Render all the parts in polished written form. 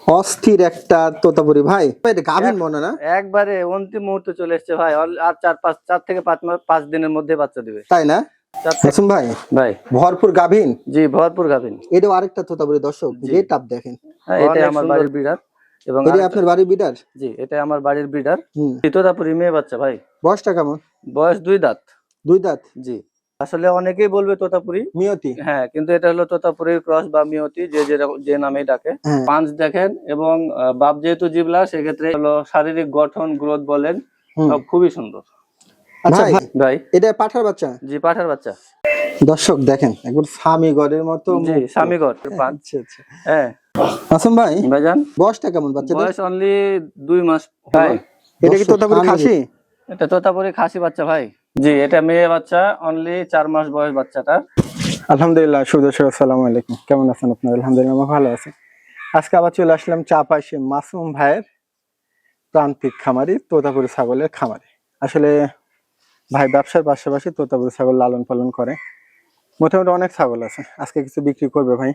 অস্থির একটা তোতাপুরি ভাই, এটা গাভীর মনে না? একবারে অন্তিম মুহূর্তে চলে এসেছে ভাই। আর 4 থেকে 5 দিনের মধ্যে বাচ্চা দিবে। তাই না মাসুম ভাই? ভাই ভরপুর গাভীন। জি, ভরপুর গাভীন। এটাও আরেকটা তোতাপুরি দর্শক, গেট আপ দেখেন। এটা আমার বাড়ির বিড়ার এবং এটা আপনার বাড়ির বিড়ার? জি, এটা আমার বাড়ির বিড়ার। তোতাপুরি মেয়ে বাচ্চা ভাই। বয়সটা কেমন? বয়স 2 দাঁত। 2 দাঁত? জি। আসলে অনেকেই বলবে তোতাপুরি মিয়তি। হ্যাঁ, কিন্তু এটা হলো তোতাপুরির ক্রস বা মিয়তি, যে নামেই ডাকে। পাঁচ দেখেন এবং বাপ যেহেতু জিবলা, সেক্ষেত্রে হলো শারীরিক গঠন, গ্রোথ বলেন, খুবই সুন্দর। আচ্ছা ভাই, এটা পাঠার বাচ্চা? জি, পাঠার বাচ্চা। দর্শক দেখেন, একবার স্বামীগড়ের মতো। জি, স্বামীগড়। আচ্ছা আচ্ছা। হ্যাঁ মাসুম ভাই, ভাইজান, বয়সটা কেমন বাচ্চাটার? বয়স অনলি 2 মাস ভাই। এটা কি তোতাপুরি খাসি? এটা তোতাপুরি খাসি বাচ্চা ভাই। জি, এটা মেয়ে বাচ্চা, অনলি 4 মাস বয়স বাচ্চাটা। আলহামদুলিল্লাহ। সুদর্শক, আসসালামু আলাইকুম। কেমন আছেন আপনারা? আলহামদুলিল্লাহ ভালো আছি। আজকে আবার চলে আসলাম চাপাইশে মাসুম ভাইয়ের প্রান্তিক খামারি, তোতাপুরি ছাগলের খামারে। আসলে ভাই ব্যবসার পাশাপাশি তোতাপুরি ছাগল লালন পালন করে। মোটামুটি অনেক ছাগল আছে, আজকে কিছু বিক্রি করবে ভাই।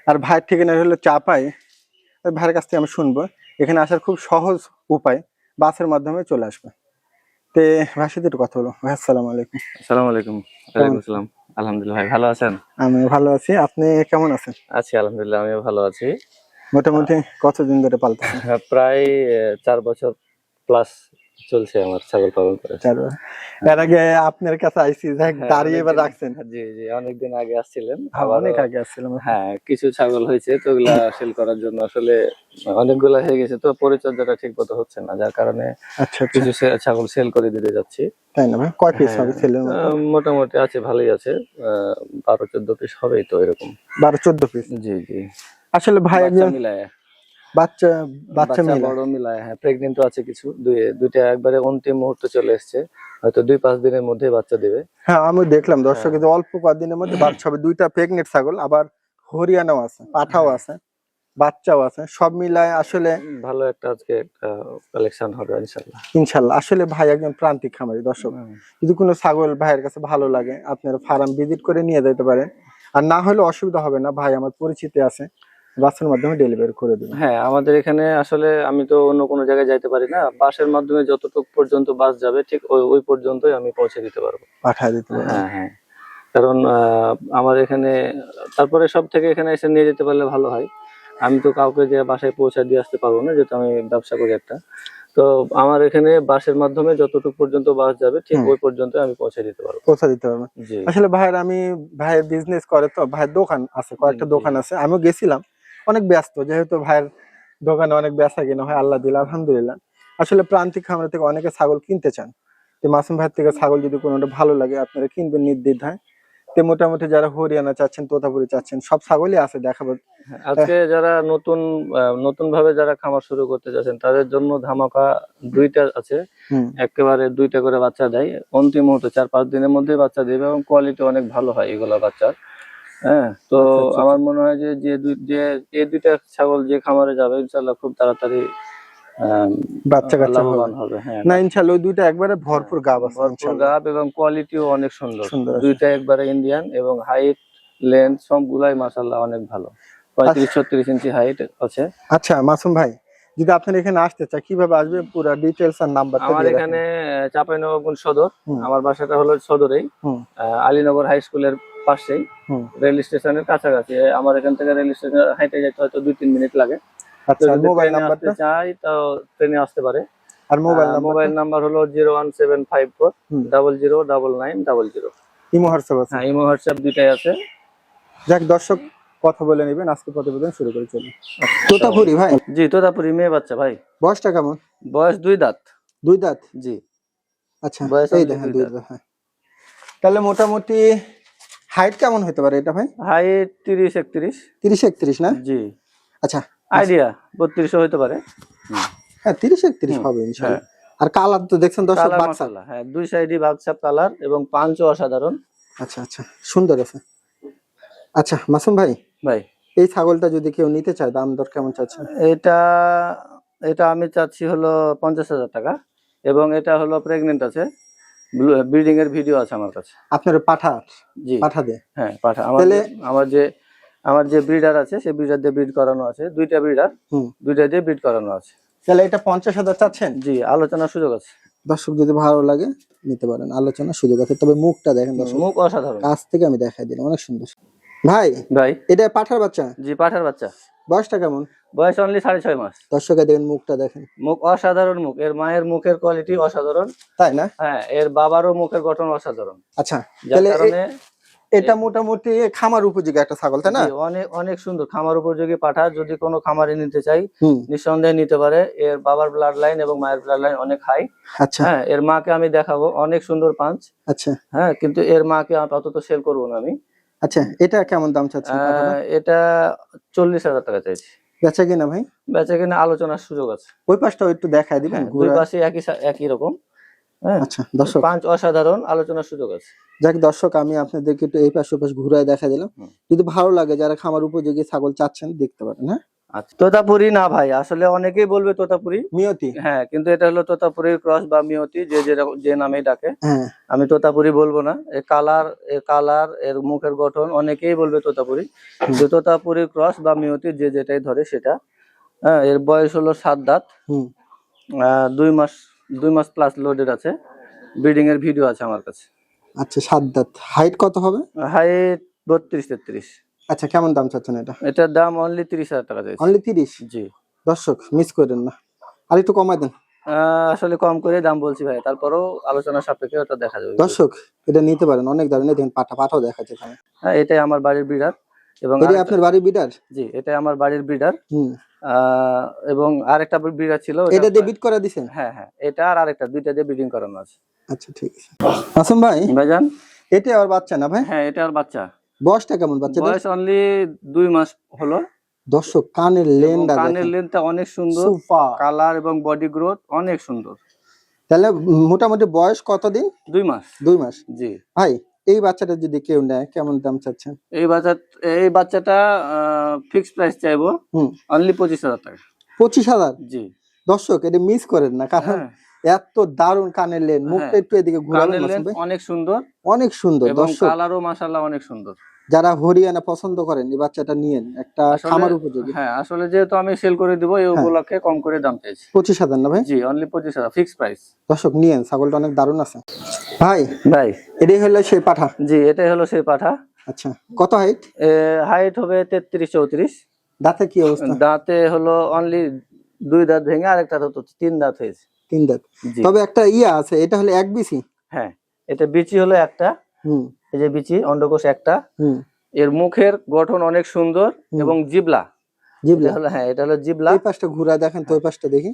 আর ভাইয়ের ঠিকানা হলো চাপাই। ভাইয়ের কাছ থেকে আমি শুনবো এখানে আসার খুব সহজ উপায়, বাসের মাধ্যমে চলে আসবে। তে ভাইয়ের সাথে একটু কথা বলো। ভাই আসসালামু আলাইকুম। আসসালামু আলাইকুম। ওয়ালাইকুম আসসালাম। আলহামদুলিল্লাহ ভাই, ভালো আছেন? আমি ভালো আছি, আপনি কেমন আছেন? আছি আলহামদুলিল্লাহ, আমিও ভালো আছি। মোটামুটি কতদিন ধরে পালতেছেন? প্রায় 4 বছর প্লাস চলছে আমার ছাগল পালন করে। এর আগে আপনার কাছে আইসি, দাঁড়িয়ে এবার রাখছেন? জি জি, অনেকদিন আগে আসছিলেন। অনেক আগে আসছিলাম। হ্যাঁ, কিছু ছাগল হয়েছে তো, ওগুলা সেল করার জন্য আসলে অনেকগুলা হয়ে গেছে তো, পরিচর্যাটা ঠিক মতো হচ্ছে না, যার কারণে কিছু ছাগল সেল করে দিতে যাচ্ছি। তাই না ভাই? কয় পিস হবে সেলের মতো? মোটামুটি আছে, ভালোই আছে। 12-14 পিস হবেই তো, এরকম 12-14 পিস। জি জি। আসলে ভাই একজন মিলায় বাচ্চা বড় মিলায়, হ্যাঁ, প্রেগনেন্টও আছে কিছু। দুইটা একবারে অন্তিম মুহূর্তে চলে এসেছে, হয়তো 2-5 দিনের মধ্যে বাচ্চা দেবে। হ্যাঁ, আমি দেখলাম দর্শক, অল্প কয়েকদিনের মধ্যে বাচ্চা হবে। 2টা প্রেগনেন্ট ছাগল, আবার হরিয়ানাও আছে, পাঠাও আছে, বাচ্চাও আছে, সব মিলায় আসলে ভালো একটা আজকে একটা কালেকশন হবে ইনশাআল্লাহ। ইনশাআল্লাহ। আসলে ভাই একজন প্রান্তিক খামারি দর্শক, যদি কোনো ছাগল ভাইয়ের কাছে ভালো লাগে, আপনারা ফার্ম ভিজিট করে নিয়ে যেতে পারেন। আর না হলে অসুবিধা হবে না, ভাই আমার পরিচিত আছে, বাসের মাধ্যমে ডেলিভারি করে দেবেন। হ্যাঁ, আমাদের এখানে আসলে আমি তো অন্য কোনো জায়গায় যাইতে পারি না, বাসের মাধ্যমে যতটুকু পর্যন্ত বাস যাবে ঠিক ওই পর্যন্তই আমি পৌঁছে দিতে পারবো, পাঠিয়ে দিতে পারবেন। হ্যাঁ হ্যাঁ। কারণ আমার এখানে তারপরে সব থেকে এখানে এসে নিয়ে যেতে পারলে ভালো হয়। আমি তো কাউকে যে বাসায় পৌঁছে দিয়ে আসতে পারবো না, যেহেতু আমি ব্যবসা করি একটা। তো আমার এখানে বাসের মাধ্যমে যতটুকু পর্যন্ত বাস যাবে ঠিক ওই পর্যন্ত আমি পৌঁছে দিতে পারবো। আসলে ভাইয়ের বিজনেস করে তো, ভাইয়ের দোকান আছে, কয়েকটা দোকান আছে। আমিও গেছিলাম, অনেক ব্যস্ত, যেহেতু ভাইয়ের দোকানে অনেক বেচা কিনা হয়, আল্লাহ দিল আলহামদুলিল্লাহ। আসলে প্রান্তিক খামার থেকে অনেকে ছাগল কিনতে চান, তো মাসুম ভাইয়ের থেকে ছাগল যদি কোনোটা ভালো লাগে আপনারা কিনবেন নির্দ্বিধায়। তো মোটামুটি যারা হরিয়ানা চাচ্ছেন, তোতাপুরি চাচ্ছেন, সব ছাগলই আছে, দেখাবো আজকে। যারা নতুন ভাবে যারা খামার শুরু করতে যাচ্ছেন তাদের জন্য ধামাকা 2টা আছে। একেবারে 2টা করে বাচ্চা দেয় অন্তিম মুহূর্তে, 4-5 দিনের মধ্যে বাচ্চা দেবে এবং কোয়ালিটি অনেক ভালো হয় এগুলো বাচ্চার। হ্যাঁ, তো আমার মনে হয় যে এই 2টা ছাগল যে খামারে যাবে ইনশাআল্লাহ খুব তাড়াতাড়ি বাচ্চা কাচ্চা হবে। হ্যাঁ না ইনশাআল্লাহ, ওই 2টা একবারে ভরপুর গাব আছে, ভরপুর গাব এবং কোয়ালিটিও অনেক সুন্দর। 2টা একবারে ইন্ডিয়ান এবং হাইট লেন্থ সবগুলাই মাশাআল্লাহ অনেক ভালো। 35-36 ইঞ্চি হাইট আছে। আচ্ছা মাসুম ভাই, যদি আপনার এখানে আসতে চাই কিভাবে আসবে, পুরো ডিটেইলস আর নাম্বারটা দিয়ে রাখেন। আমার এখানে চাঁপাইনবাবগঞ্জ সদর, আমার বাসাটা হলো সদরেই, আলীনগর হাই স্কুলের পাশেই, রেল স্টেশনের কাছাকাছি। আমার এখান থেকে রেল স্টেশন হাইটে যেতে হয়তো 2-3 মিনিট লাগে। আচ্ছা, মোবাইল নাম্বারটা চাই তো ট্রেনে আসতে পারে। আর মোবাইল নাম্বার হলো 01754 009900। ইমো হোয়াটসঅ্যাপ আছে? হ্যাঁ, ইমো হোয়াটসঅ্যাপ দুইটাই আছে। যাক দর্শক, কথা বলে নেবেন। আজকে প্রতিবেদন শুরু করে চলুন। তোতাপুরি ভাই? জি, তোতাপুরি মেয়ে বাচ্চা ভাই। বয়সটা কেমন? বয়স 2 দাঁত। 2 দাঁত? জি। আচ্ছা, এই দেখেন 2 দাঁত। হ্যাঁ, তাহলে মোটামুটি হাইট কেমন হতে পারে এটা ভাই? হাইট 30-31। 30-31 না? জি। আচ্ছা, আইডিয়া 32 হতে পারে। হ্যাঁ, 30-31 হবে ইনশাআল্লাহ। আর কালার তো দেখছেন দর্শক, মাশাআল্লাহ। হ্যাঁ, 2 সাইডই বাচ্চা কালার এবং পাঁচও অসাধারণ। আচ্ছা আচ্ছা, সুন্দর আছে। আচ্ছা মাসুম ভাই, এই ছাগলটা যদি কেউ নিতে চায় দাম দর কেমন চাচ্ছেন? এটা আমি চাচ্ছি হলো 50,000 টাকা এবং এটা হলো প্রেগনেন্ট আছে, ব্রিডিং এর ভিডিও আছে আমার কাছে। আপনার পাঠা? জি, পাঠা দে? হ্যাঁ, পাঠা। আমার যে আমার যে ব্রিডার আছে সেই ব্রিডার দিয়ে ব্রিড করানো আছে, দুইটা ব্রিডার, হুম, দুইটা দিয়ে ব্রিড করানো আছে। তাহলে এটা 50,000 চাচ্ছেন? জি, আলোচনার সুযোগ আছে। দর্শক যদি ভালো লাগে নিতে পারেন, আলোচনার সুযোগ আছে। তবে মুখটা দেখেন দর্শক, মুখ অসাধারণ। কাছ থেকে আমি দেখাই দিলাম, অনেক সুন্দর। ভাই ভাই, এটা পাঠার বাচ্চা? জি, পাঠার বাচ্চা। বয়সটা কেমন? বয়স অনলি 6.5 মাস। দর্শকে দেখেন মুখটা দেখেন, মুখ অসাধারণ মুখ, এর মায়ের মুখের কোয়ালিটি অসাধারণ। তাই না? হ্যাঁ, এর বাবারও মুখের গঠন অসাধারণ। আচ্ছা, যার তাহলে কারণে এটা মোটামুটি খামার উপযোগী একটা ছাগল, তাই না? জি, অনেক অনেক সুন্দর খামার উপযোগী পাঠা। যদি কোনো খামারে নিতে চাই হুম, নিঃসন্দেহে নিতে পারে। এর বাবার ব্লাড লাইন এবং মায়ের ব্লাড লাইন অনেক হাই। আচ্ছা হ্যাঁ, এর মাকে আমি দেখাবো, অনেক সুন্দর পাঁচ। আচ্ছা হ্যাঁ, কিন্তু এর মাকে আপাতত সেল করবো না আমি। আচ্ছা, এটা কেমন দাম চাচ্ছেন পাঠাটা? এটা 40,000 টাকা চাইছি। বেচা কিনা ভাই? বেচা কিনা আলোচনার সুযোগ আছে। ওই পাশটাও একটু দেখায় দিবেন হ্যাঁ, দুই ঘুরে? পাশে একই রকম। হ্যাঁ, আচ্ছা দর্শক, পাঁচ অসাধারণ, আলোচনার সুযোগ আছে। যাক দর্শক, আমি আপনাদেরকে একটু এই পাশ ওই পাশ ঘুরায় দেখা দিলাম। হুম। যদি ভালো লাগে, যারা খামার উপযোগী ছাগল চাচ্ছেন দেখতে পারেন। হ্যাঁ, আচ্ছা, তোতাপুরি না ভাই, আসলে অনেকেই বলবে তোতাপুরি। মিয়তি? হ্যাঁ, কিন্তু এটা হলো তোতাপুরির ক্রস বা মিয়তি, যে নামেই ডাকে। হ্যাঁ, আমি তোতাপুরি বলবো না। এর কালার এর মুখের গঠন অনেকেই বলবে তোতাপুরি, কিন্তু তোতাপুরি ক্রস বা মিয়তি যেটাই ধরে সেটা। হ্যাঁ, এর বয়স হলো 7 দাঁত। হুম, 2 মাস প্লাস লোডেড আছে। ব্রিডিং এর ভিডিও আছে আমার কাছে। আচ্ছা 7 দাঁত। হাইট কত হবে? হাইট 32-33। আচ্ছা, কেমন দাম চাচ্ছেন এটা? এটার দাম অনলি 30,000 টাকা চাইছি। অনলি 30? জি। দর্শক মিস করেন না, আর একটু কমাই দেন। আসলে কম করে দাম বলছি ভাই, তারপরেও আলোচনা সাপেক্ষে ওটা দেখা যাবে। দর্শক এটা নিতে পারেন, অনেক ধরনের দেখেন পাঠাও দেখাচ্ছে এখানে। হ্যাঁ, এটাই আমার বাড়ির ব্রিডার। এবং এটা আপনার বাড়ির বিডার? জি, এটাই আমার বাড়ির ব্রিডার। হুম, এবং আরেকটা ব্রিডার ছিল, এটা দিয়ে বিট করে দিছেন? হ্যাঁ হ্যাঁ, এটা আর আরেকটা, দুইটা দিয়ে ব্রিডিং করানো আছে। আচ্ছা ঠিক আছে। মাসুম ভাই, ভাইজান, এটা আর বাচ্চা না ভাই? হ্যাঁ, এটা আর বাচ্চা। বয়সটা কেমন বাচ্চাটার? বয়স অনলি 2 মাস হলো। দর্শক কানের লেনটা কানের দেখেন, লেন্থটা অনেক সুন্দর, সুপার। কালার এবং বডি গ্রোথ অনেক সুন্দর। তাহলে মোটামুটি বয়স কতদিন? 2 মাস। 2 মাস। জি। ভাই এই বাচ্চাটা যদি কেউ নেয় কেমন দাম চাচ্ছেন? এই বাচ্চাটা ফিক্সড প্রাইস চাইবো হুম, অনলি 25,000 টাকা। 25,000? জি। দর্শক এটা মিস করেন না, কারণ হ্যাঁ, এত দারুণ কানের লেন। মুখটা হ্যাঁ, একটু এদিকে ঘুরাবেন কানের মাসুম লেন্থ ভাই, অনেক সুন্দর অনেক সুন্দর। এবং দর্শক কালারও মাশাআল্লাহ অনেক সুন্দর। যারা হরিয়ানা পছন্দ করেন এই বাচ্চাটা নিয়েন, একটা আসলে খামার উপযোগী। হ্যাঁ, আসলে যেহেতু আমি সেল করে দিব এই উপলক্ষে কম করে দাম চাইছি। 25,000 না ভাই? জি, অনলি 25,000 ফিক্সড প্রাইস। দর্শক নিয়েন, ছাগলটা অনেক দারুণ আছে। ভাই ভাই, এটাই হলো সেই পাঠা? জি, এটাই হলো সেই পাঠা। আচ্ছা, কত হাইট? হাইট হবে 33-34। দাঁতে কি অবস্থা? দাঁতে হলো অনলি 2 দাঁত ভেঙে আরেকটা তো 3 দাঁত হয়েছে। 3 দাঁত। জি। তবে একটা ইয়া আছে, এটা হলো এক বিসি? হ্যাঁ, এটা বিচি হলো একটা। হুম এই যে বিচি, অন্ডকোষ একটা। হুম, এর মুখের গঠন অনেক সুন্দর এবং জিবলা। জিবলা? এটা হলো, হ্যাঁ, এটা হলো জিবলা। এই পাশটা ঘুরা দেখেন তো, ওই পাশটা দেখি।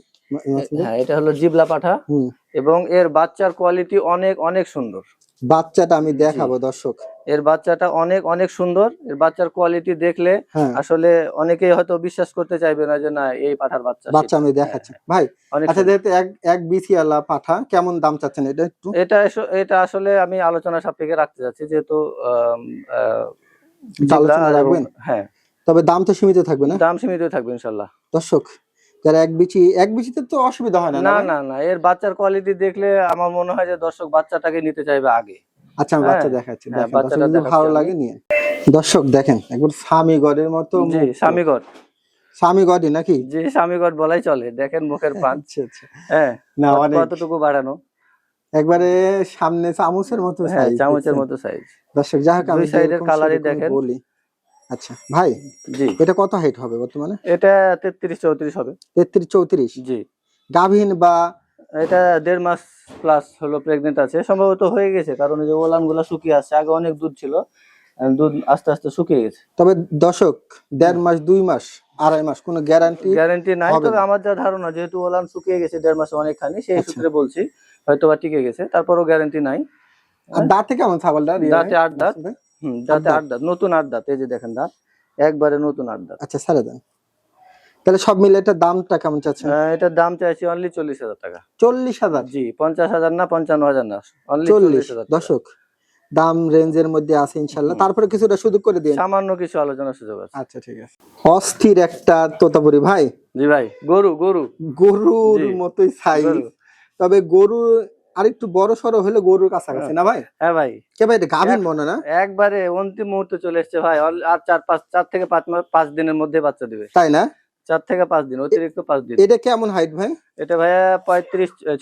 হ্যাঁ, এটা হলো জিবলা পাঠা। হুম, এবং এর বাচ্চার কোয়ালিটি অনেক অনেক সুন্দর। বাচ্চাটা আমি দেখাবো দর্শক। এর বাচ্চাটা অনেক অনেক সুন্দর। এর বাচ্চার কোয়ালিটি দেখলে হ্যাঁ, আসলে অনেকেই হয়তো বিশ্বাস করতে চাইবে না যে না এই পাঠার বাচ্চা। বাচ্চা আমি দেখাচ্ছি ভাই। অনেক আচ্ছা, সুন্দর। যেহেতু এক বিসি আলা পাঠা, কেমন দাম চাচ্ছেন এটা একটু? এটা আসলে আমি আলোচনা সাপেক্ষে রাখতে যাচ্ছি, যেহেতু আলোচনা রাখবেন? হ্যাঁ, তবে দাম তো সীমিত থাকবে না? দাম সীমিত থাকবে ইনশাল্লাহ। দর্শক যারা এক বিচিতে তো অসুবিধা হয় না? না ভাই? না না, এর বাচ্চার কোয়ালিটি দেখলে আমার মনে হয় যে দর্শক বাচ্চাটাকে নিতে চাইবে আগে। আচ্ছা আমি বাচ্চা হ্যাঁ, দেখাচ্ছি, হ্যাঁ, দেখেন বাচ্চাটা দর্শক যদি দেখাচ্ছি ভালো আমি। লাগে নিয়ে। দর্শক দেখেন একবার স্বামীগড়ের মতো জি, মুখ। স্বামীগড়। স্বামীগড়ই নাকি? জি, স্বামীগড় বলাই চলে। দেখেন মুখের পাঁচ। আচ্ছা আচ্ছা, হ্যাঁ, না অনেক, কতটুকু বাড়ানো। একবারে সামনে চামচের মতো হ্যাঁ, সাইজ। চামচের মতো সাইজ। দর্শক যাই হোক, আমি দুই সাইডের যেরকম কালারই সেরকমই দেখেন। বলি। আচ্ছা ভাই, জি, এটা কত হাইট হবে বর্তমানে? এটা 33-34 হবে। 33-34? জি, গাভীন বা? এটা 1.5 মাস প্লাস হলো প্রেগনেন্ট আছে, সম্ভবত হয়ে গেছে, কারণ এই যে ওলান গুলা শুকিয়ে আসছে। আগে অনেক দুধ ছিল, দুধ আস্তে আস্তে শুকিয়ে গেছে। তবে দর্শক 1.5 মাস 2 মাস 2.5 মাস কোনো গ্যারান্টি নাই, হবে তবে না। আমার যা ধারণা, যেহেতু ওলান শুকিয়ে গেছে 1.5 মাসে অনেকখানি, সেই আচ্ছা। সূত্রে বলছি হয়তো বা টিকে গেছে, তারপরও গ্যারান্টি নাই। আর দাঁতে কেমন ছাগলটা? দাঁতে 8 দাঁত। মাসুম ভাই? দাঁতে 8 দাঁত? দাঁত, নতুন 8 দাঁত। এই যে দেখেন দাঁত, একবারে নতুন 8 দাঁত। আচ্ছা ছেড়ে দেন। তাহলে সব মিলে এটার দামটা কেমন চাচ্ছেন? এটার দাম চাইছি অনলি 40,000 টাকা। 40,000? জি, 50,000 না, 55,000 না, অনলি 40। 40,000 টাকা। দর্শক দাম রেঞ্জের মধ্যে আছে ইনশাল্লাহ, তারপরে কিছুটা সুযোগ করে দিন। সামান্য কিছু আলোচনার সুযোগ আছে। আচ্ছা ঠিক আছে। অস্থির একটা তোতাপুরি ভাই, জি ভাই, গরুর গরুর জি, মতোই সাইজ। গরু। তবে গরু আর একটু বড় সড়ো হলে গরুর কাছাকাছি না ভাই? হ্যাঁ ভাই, কে ভাই এটা গাভীন মনে না? একবারে অন্তিম মুহূর্তে চলে এসছে ভাই। আর 4 থেকে 5 দিনের মধ্যে বাচ্চা দিবে। তাই না? 4 থেকে 5 দিন, অতিরিক্ত 5 দিন। এটা কেমন হাইট ভাই? এটা ভাইয়া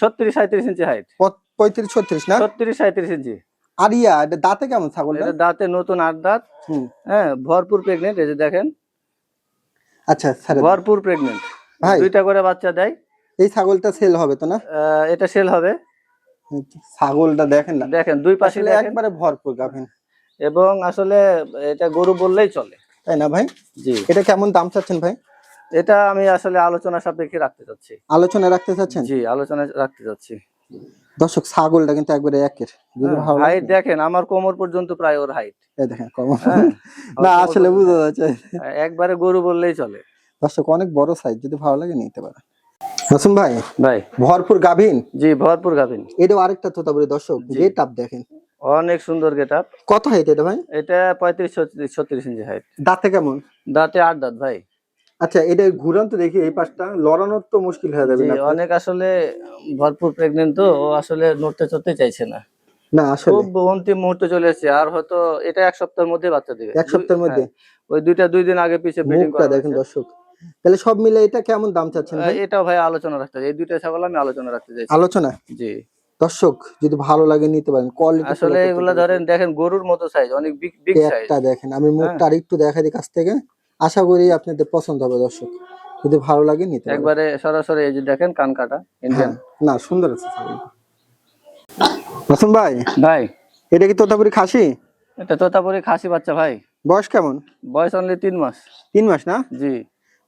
36 ইঞ্চি হাইট। 35-36 না? 36-37 ইঞ্চি। আর এটা দাঁতে কেমন ছাগলটা? এটা দাঁতে নতুন 8 দাঁত। হ্যাঁ, ভরপুর প্রেগনেন্ট, এই যে দেখেন। আচ্ছা স্যার, ভরপুর প্রেগনেন্ট, ভাই 2টা করে বাচ্চা দেয়। এই ছাগলটা সেল হবে তো না? এটা সেল হবে। ছাগলটা দেখেন না, দেখেন দুই পাশে আসলে দেখেন। একবারে ভরপুর গাভীন। এবং আসলে এটা গরু বললেই চলে। তাই না ভাই? জি। এটা কেমন দাম চাচ্ছেন ভাই? এটা আমি আসলে আলোচনা সাপেক্ষে রাখতে চাচ্ছি। আলোচনা রাখতে চাচ্ছেন? জি, আলোচনা রাখতে চাচ্ছি। দর্শক ছাগলটা কিন্তু একবারে একের, যদি ভালো হাইট দেখেন, আমার কোমর পর্যন্ত প্রায় ওর হাইট। এই দেখেন কমন না, আসলে বোঝা যাচ্ছে একবারে গরু বললেই চলে। দর্শক অনেক বড় সাইজ, যদি ভালো লাগে নিতে পারেন। মাসুম ভাই, ভাই ভরপুর গাভীন। জি, ভরপুর গাভীন। এটাও আরেকটা তোতাপুরি দর্শক, গেট আপ দেখেন, অনেক সুন্দর গেটআপ। কত হাইট এটা ভাই? এটা 35-36 ইঞ্চি হাইট। দাঁতে কেমন? দাঁতে 8 দাঁত ভাই। আচ্ছা, এটা ঘুরান তো দেখি, এই পাশটা লড়ানোর তো মুশকিল হয়ে যাবে জি, না? অনেক আসলে ভরপুর প্রেগনেন্ট তো, ও আসলে নড়তে চড়তে চাইছে না। না আসলে খুব অন্তিম মুহূর্তে চলে এসেছে। আর হয়তো এটা 1 সপ্তাহের মধ্যে বাচ্চা দিবে। 1 সপ্তাহের মধ্যে? ওই 2 দিন আগে পিছে ব্রিডিং মুখটা করা দেখেন হয়েছে। দর্শক। তাহলে সব মিলে এটা কেমন দাম চাচ্ছেন ভাই? এটাও ভাই আলোচনা রাখতে চাই। এই 2টা ছাগল আমি আলোচনা রাখতে চাইছি। আলোচনা? জি। দর্শক যদি ভালো লাগে নিতে পারেন, কোয়ালিটি আসলে এগুলা ধরেন দেখেন, গরুর মতো সাইজ, অনেক বিগ সাইজ। একটা দেখেন, আমি মুখটা আরেকটু দেখাই দিই কাছ থেকে, আশা করি আপনাদের পছন্দ হবে দর্শক, যদি ভালো লাগে নিতে পারেন। একবারে সরাসরি এই যে দেখেন, কান কাটা ইন্ডিয়ান। না সুন্দর আছে ছাগলটা। মাসুম ভাই, ভাই এটা কি তোতাপুরি খাসি? এটা তোতাপুরি খাসি বাচ্চা ভাই। বয়স কেমন? বয়স অনলি 3 মাস। 3 মাস না? জি।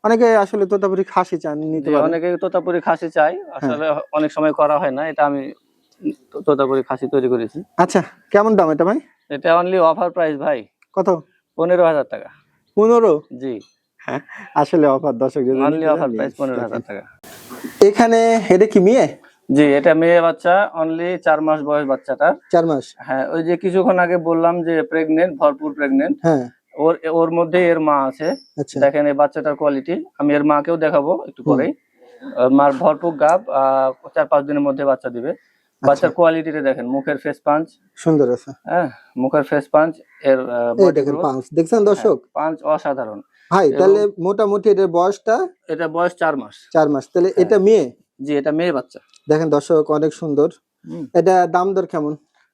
অনেকে আসলে তোতাপুরি খাসি চান, নিতে পারেন। অনেকে তোতাপুরি খাসি চাই, আসলে অনেক সময় করা হয় না। এটা আমি তোতাপুরি খাসি তৈরি করেছি। আচ্ছা, কেমন দাম এটা ভাই? এটা অনলি অফার প্রাইস ভাই। কত? 15,000 টাকা। 15? জি, হ্যাঁ আসলে অফার দর্শক, যদি অনলি অফার প্রাইস 15,000 টাকা। এখানে এটা কি মেয়ে? জি, এটা মেয়ে বাচ্চা, অনলি 4 মাস বয়স বাচ্চাটা। 4 মাস? হ্যাঁ, ওই যে কিছুক্ষণ আগে বললাম যে প্রেগনেন্ট, ভরপুর প্রেগনেন্ট। হ্যাঁ। ওর মধ্যে এর মা আছে। আচ্ছা। দেখেন এই বাচ্চাটার কোয়ালিটি, আমি এর মাকেও দেখাবো একটু পরেই। মার ভরপুর গাব, 4-5 দিনের মধ্যে বাচ্চা দিবে। বাচ্চার কোয়ালিটিটা দেখেন, মুখের ফেস পাঞ্চ সুন্দর আছে। হ্যাঁ, মুখের ফেস পাঞ্চ, এর এই দেখেন পাঞ্চ, দেখছেন দর্শক? পাঞ্চ অসাধারণ ভাই তাহলে মোটামুটি এর বয়সটা? এটা বয়স 4 মাস। 4 মাস, তাহলে এটা মেয়ে? জি, এটা মেয়ে বাচ্চা। দেখেন দর্শক অনেক সুন্দর। এটা দাম দর কেমন?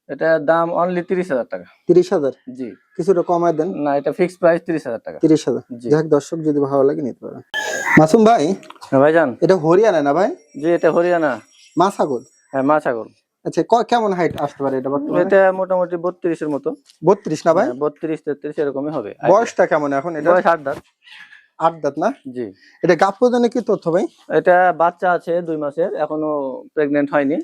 এটা দাম অনলি 30,000 টাকা। 30,000? জি। কিছুটা কমায় দেন। না, এটা ফিক্সড প্রাইস 30,000 টাকা। 30,000? যাক দর্শক, যদি ভালো লাগে নিতে পারেন। মাসুম ভাই, ভাইজান, এটা হরিয়ানা না ভাই? জি, এটা হরিয়ানা। মা ছাগল? হ্যাঁ, মা ছাগল। আচ্ছা, কেমন হাইট আসতে পারে এটা বর্তমানে? এটা মোটামুটি 32 এর মতো। 32 না ভাই? 32-33 এরকমই হবে। বয়সটা কেমন এখন এটা? বয়স 8 দাঁত। 8 দাঁত না? জি। এটা গাব প্রদানে কি তথ্য ভাই? এটা বাচ্চা আছে 2 মাসের, এখনো প্রেগন্যান্ট হয়নি।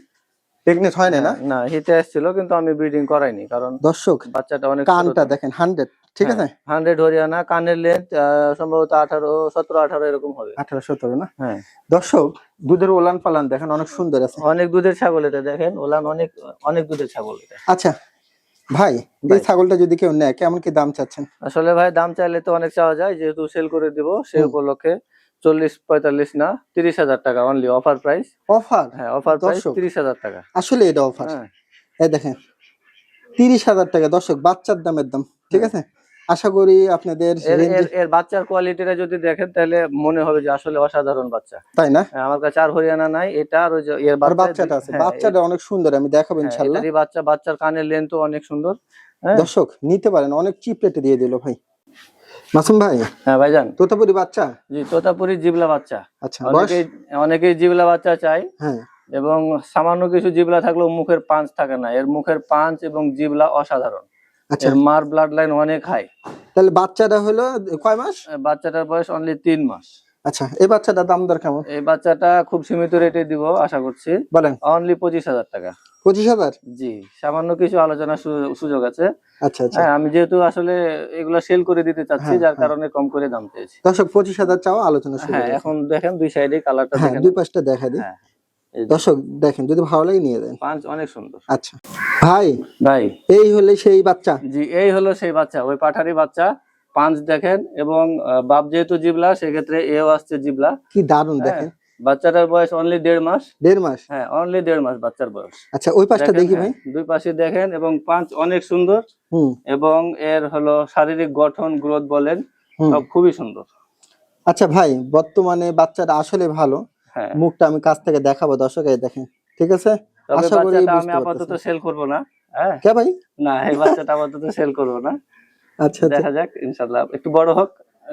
প্রেগনেন্ট হয় না? না, হিটে আসছিল, কিন্তু আমি ব্রিডিং করাইনি, কারণ দর্শক বাচ্চাটা অনেক কানটা দেখেন 100, ঠিক আছে? 100 হরিয়ানা। কানের লেন্থ সম্ভবত 17-18 এরকম হবে। 18-17 না? হ্যাঁ। দর্শক দুধের ওলান পালান দেখেন, অনেক সুন্দর আছে। অনেক দুধের ছাগল এটা, দেখেন ওলান অনেক অনেক দুধের ছাগল এটা। আচ্ছা ভাই, এই ছাগলটা যদি কেউ নেয়, কেমন কি দাম চাচ্ছেন? আসলে ভাই দাম চাইলে তো অনেক চাওয়া যায়, যেহেতু সেল করে দিব সেই উপলক্ষে 40-45 না, 30,000 টাকা অনলি অফার প্রাইস। অফার? হ্যাঁ, অফার প্রাইস 30,000 টাকা। আসলে এটা অফার? হ্যাঁ। এই দেখেন 30,000 টাকা দর্শক, বাচ্চার দামের দাম, ঠিক আছে? আশা করি আপনাদের এর বাচ্চার কোয়ালিটিটা যদি দেখেন, তাহলে মনে হবে যে আসলে অসাধারণ বাচ্চা, তাই না? আমার কাছে আর হরিয়ানা নাই, এটা আর ওই যে এর বাচ্চাটা আছে, বাচ্চাটা অনেক সুন্দর, আমি দেখাবো ইনশাআল্লাহ। এটারই বাচ্চার কানের লেন্থও অনেক সুন্দর। দর্শক নিতে পারেন, অনেক চিপ রেটে দিয়ে দিল ভাই। মাসুম ভাই, হ্যাঁ ভাইজান, তোতাপুরি বাচ্চা? জি, তোতাপুরি জিবলা বাচ্চা। আচ্ছা, অনেকেই জিবলা বাচ্চা চাই। হ্যাঁ। এবং সামান্য কিছু জিবলা থাকলেও মুখের পাঞ্চ থাকে না, এর মুখের পাঞ্চ এবং জিবলা অসাধারণ। আচ্ছা, এর মার ব্লাড লাইন অনেক হাই। তাহলে বাচ্চাটা হলো কয় মাস? বাচ্চাটার বয়স অনলি 3 মাস। আচ্ছা, এই বাচ্চাটার দাম দর কেমন? এই বাচ্চাটা খুব সীমিত রেটে দিব আশা করছি, বলেন। অনলি 25,000 টাকা। 25,000? জি, সামান্য কিছু আলোচনার সুযোগ আছে। আচ্ছা আচ্ছা, হ্যাঁ, আমি যেহেতু আসলে এগুলা সেল করে দিতে চাচ্ছি, যার কারণে কম করে দাম চেয়েছি। দর্শক 25,000 চাও, আলোচনা শুরু। হ্যাঁ, এখন দেখেন দুই সাইডে কালারটা দেখেন, দুই পাশটা দেখা দিই। দর্শক দেখেন, যদি ভালো লাগে নিয়ে দেন। পাঁচ অনেক সুন্দর। আচ্ছা ভাই, এই হলে সেই বাচ্চা? জি, এই হলো সেই বাচ্চা, ওই পাঠারি বাচ্চা। পাঁচ দেখেন, এবং বাপ যেহেতু জিবলা, সেক্ষেত্রে এও আসছে জিবলা। কি দারুণ দেখেন, বাচ্চাটার বয়স অনলি 1.5 মাস। 1.5 মাস? হ্যাঁ, অনলি 1.5 মাস বাচ্চার বয়স। আচ্ছা, ওই পাশটা দেখেন, দেখি হ্যাঁ, ভাই। দুই পাশে দেখেন, এবং পাঁচ অনেক সুন্দর, হুম এবং এর হলো শারীরিক গঠন, গ্রোথ বলেন, হুম। সব খুবই সুন্দর। আচ্ছা ভাই, বর্তমানে বাচ্চাটা আসলে ভালো। হ্যাঁ, মুখটা আমি কাছ থেকে দেখাবো, দর্শক এই দেখেন, ঠিক আছে? তবে আশা করি বাচ্চাটা আমি বুঝতে আপাতত পারতেছেন। সেল করব না। হ্যাঁ, কে ভাই? না, এই বাচ্চাটা আপাতত সেল করব না। আচ্ছা আচ্ছা, দেখা যাক, ইনশাল্লাহ একটু বড় হোক,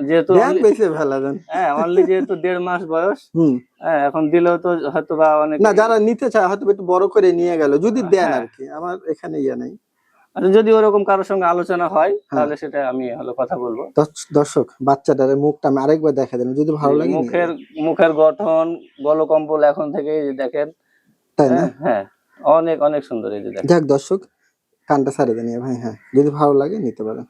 যেহেতু দেন বেশি ভালো দেন। হ্যাঁ, অনলি যেহেতু 1.5 মাস বয়স। হুম। হ্যাঁ, এখন দিলেও তো হয়তো বা অনেক, না, যারা নিতে চায় হয়তো একটু বড় করে নিয়ে গেল, যদি দেন হ্যাঁ, আর কি, আমার এখানে ইয়ে নাই। আচ্ছা, যদি ওরকম কারোর সঙ্গে আলোচনা হয় হ্যাঁ। তাহলে সেটা আমি হলো কথা বলবো। দর্শক, বাচ্চাটার মুখটা আমি আরেকবার দেখা দেন, যদি ভালো লাগে নিয়ে মুখের যাবেন। মুখের গঠন, গলকম্বল এখন থেকেই দেখেন। তাই না? হ্যাঁ, হ্যাঁ, অনেক অনেক সুন্দর, এই যে দেখেন। যাক দর্শক, কানটা ছাড়ে দেন ভাই, হ্যাঁ, যদি ভালো লাগে নিতে পারেন।